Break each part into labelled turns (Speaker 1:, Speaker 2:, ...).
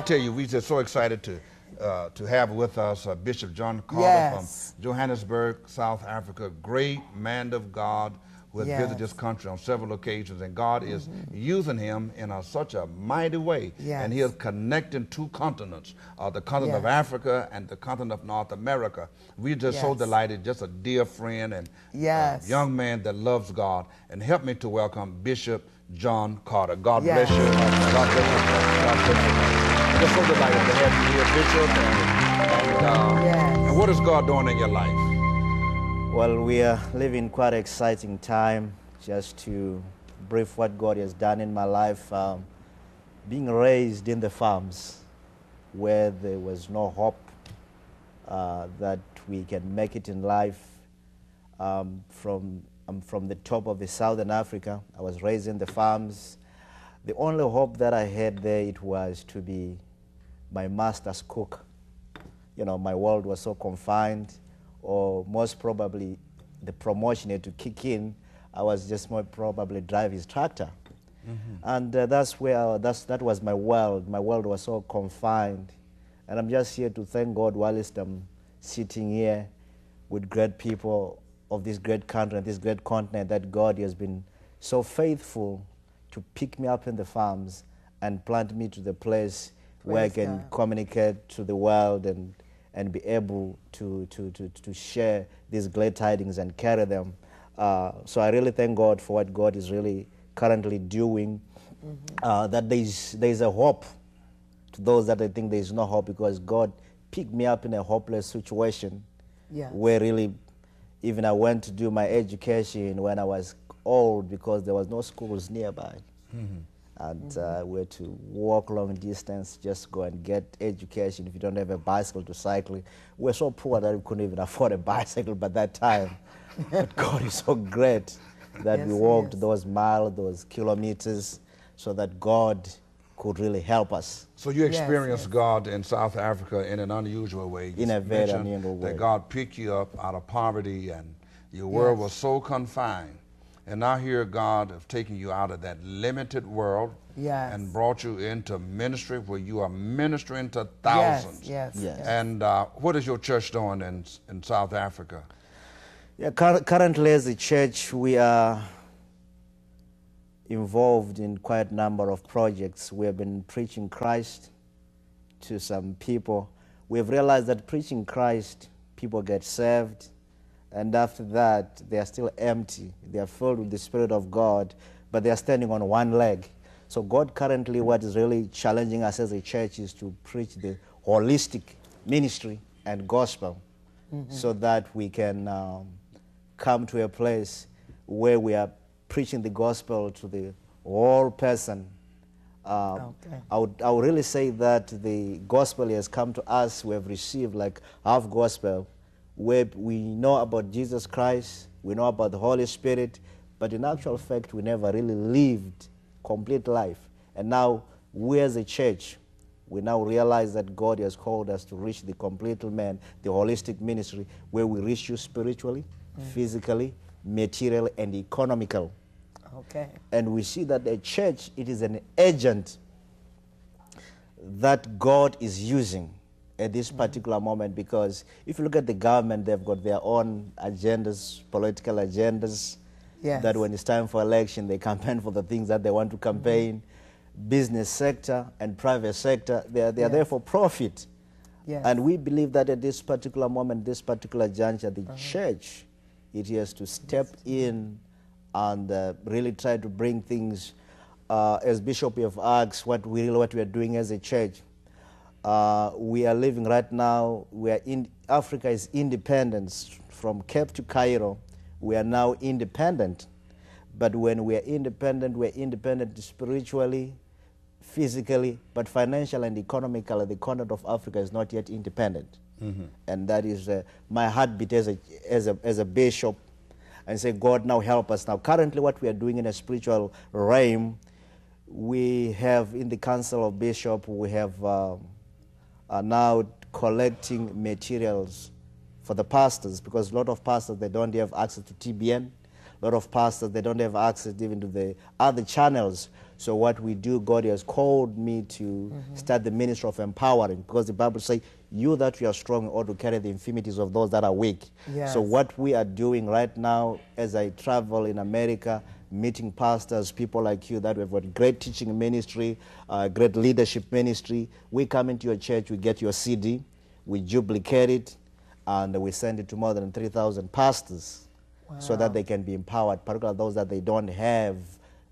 Speaker 1: tell you, we're just so excited to have with us Bishop John Carter from Johannesburg, South Africa, great man of God who has visited this country on several occasions, and God is using him in such a mighty way. And he is connecting two continents, the continent of Africa and the continent of North America. We're just so delighted, just a dear friend and young man that loves God. And help me to welcome Bishop John Carter. God bless you. God bless you. God bless you. Just so delighted to have you here, Bishop. And what is God doing in your life?
Speaker 2: Well, we are living quite an exciting time. Just to brief what God has done in my life, being raised in the farms where there was no hope that we can make it in life. I'm from the top of the Southern Africa. I was raised in the farms. The only hope that I had there, it was to be my master's cook. You know, my world was so confined, or most probably the promotion had to kick in. I was just more probably drive his tractor. And that was my world. My world was so confined. And I'm just here to thank God whilst I'm sitting here with great people of this great country and this great continent, that God has been so faithful to pick me up in the farms and plant me to the place where I can communicate to the world and be able to share these glad tidings and carry them. So I really thank God for what God is really currently doing, that there's a hope to those that I think there's no hope, because God picked me up in a hopeless situation where really even I went to do my education when I was old because there was no schools nearby. And we had to walk long distance, just go and get education if you don't have a bicycle to cycle. We're so poor that we couldn't even afford a bicycle by that time. But God is so great that we walked those miles, those kilometers, so that God could really help us.
Speaker 1: So you experienced God in South Africa in an unusual way.
Speaker 2: In a very unusual way.
Speaker 1: That God picked you up out of poverty and your world was so confined. And now here God has taken you out of that limited world and brought you into ministry where you are ministering to thousands. And what is your church doing in South Africa?
Speaker 2: Yeah, currently as a church, we are involved in quite a number of projects. We have been preaching Christ to some people. We've realized that preaching Christ, people get saved, and after that, they are still empty. They are filled with the Spirit of God, but they are standing on one leg. So God currently, what is really challenging us as a church is to preach the holistic ministry and gospel so that we can come to a place where we are preaching the gospel to the whole person. I would really say that the gospel has come to us. We have received like half gospel, where we know about Jesus Christ, we know about the Holy Spirit, but in actual fact, we never really lived complete life. And now, we as a church, we now realize that God has called us to reach the complete man, the holistic ministry, where we reach you spiritually, physically, materially, and economically. And we see that the church, it is an agent that God is using at this particular moment, because if you look at the government, they've got their own agendas, political agendas, that when it's time for election, they campaign for the things that they want to campaign. Business sector and private sector, they are there for profit. And we believe that at this particular moment, this particular juncture, the church, it has to step in and really try to bring things, as Bishop have asked, what we are doing as a church. We are living right now, Africa is independent. From Cape to Cairo, we are now independent. But when we are independent spiritually, physically, but financially and economically, the continent of Africa is not yet independent. And that is my heartbeat as a bishop, and say, God, now help us. Now, currently what we are doing in a spiritual realm, we have in the Council of Bishops, we have are now collecting materials for the pastors, because a lot of pastors, they don't have access to TBN. A lot of pastors, they don't have access even to the other channels. So what we do, God has called me to start the ministry of empowering, because the Bible says, you that you are strong ought to carry the infirmities of those that are weak.
Speaker 3: Yes.
Speaker 2: So what we are doing right now, as I travel in America, meeting pastors, people like you that have got great teaching ministry, great leadership ministry, we come into your church, we get your CD, we duplicate it, and we send it to more than 3,000 pastors.
Speaker 3: Wow.
Speaker 2: So that they can be empowered, particularly those that they don't have.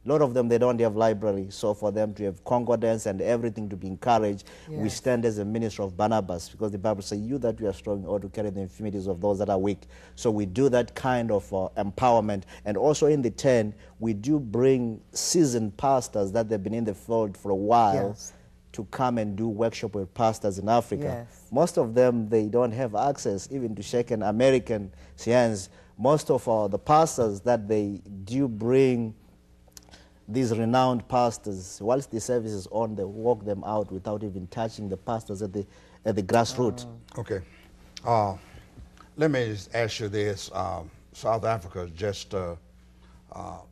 Speaker 2: A lot of them, they don't have library, so for them to have concordance and everything to be encouraged, we stand as a minister of Barnabas, because the Bible says, you that you are strong ought to carry the infirmities of those that are weak. So we do that kind of empowerment. And also in the 10, we do bring seasoned pastors that they've been in the field for a while to come and do workshop with pastors in Africa.
Speaker 3: Yes.
Speaker 2: Most of them, they don't have access even to shake an American hands. Most of the pastors that they do bring, these renowned pastors, whilst the service is on, they walk them out without even touching the pastors at the grassroots.
Speaker 1: Okay. Let me just ask you this. South Africa just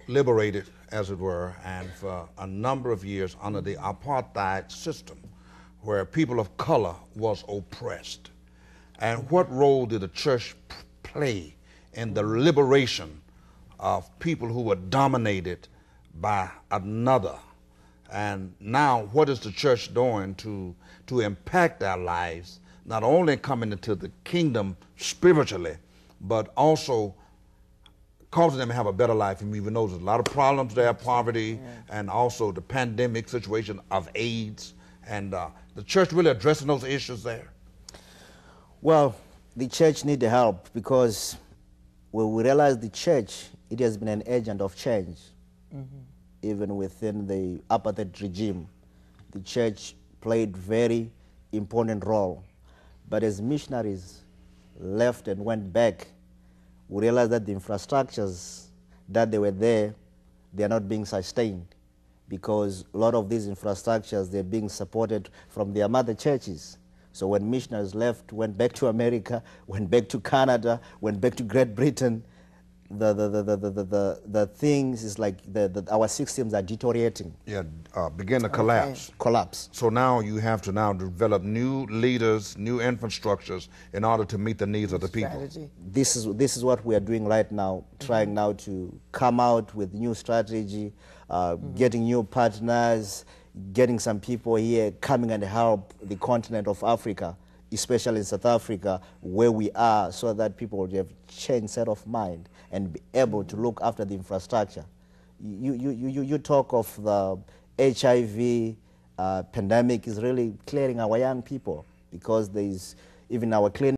Speaker 1: liberated, as it were, and for a number of years under the apartheid system, where people of color was oppressed. And what role did the church play in the liberation of people who were dominated by another? And now what is the church doing to impact our lives, not only coming into the kingdom spiritually, but also causing them to have a better life? And we even know there's a lot of problems there, poverty, and also the pandemic situation of AIDS, and the church really addressing those issues there?
Speaker 2: Well, the church needs help, because when we realize the church, it has been an agent of change. Even within the apartheid regime, the church played very important role. But as missionaries left and went back, we realized that the infrastructures that they were there, they are not being sustained, because a lot of these infrastructures, they're being supported from their mother churches. So when missionaries left, went back to America, went back to Canada, went back to Great Britain, the things is like our systems are deteriorating.
Speaker 1: Yeah, begin to collapse.
Speaker 2: Collapse.
Speaker 1: So now you have to now develop new leaders, new infrastructures in order to meet the needs of the people.
Speaker 3: Strategy.
Speaker 2: This is what we are doing right now, trying now to come out with new strategy, getting new partners, getting some people here coming and help the continent of Africa, especially in South Africa, where we are, so that people will have changed set of mind and be able to look after the infrastructure. You talk of the HIV pandemic is really clearing our young people, because there is even our clinic.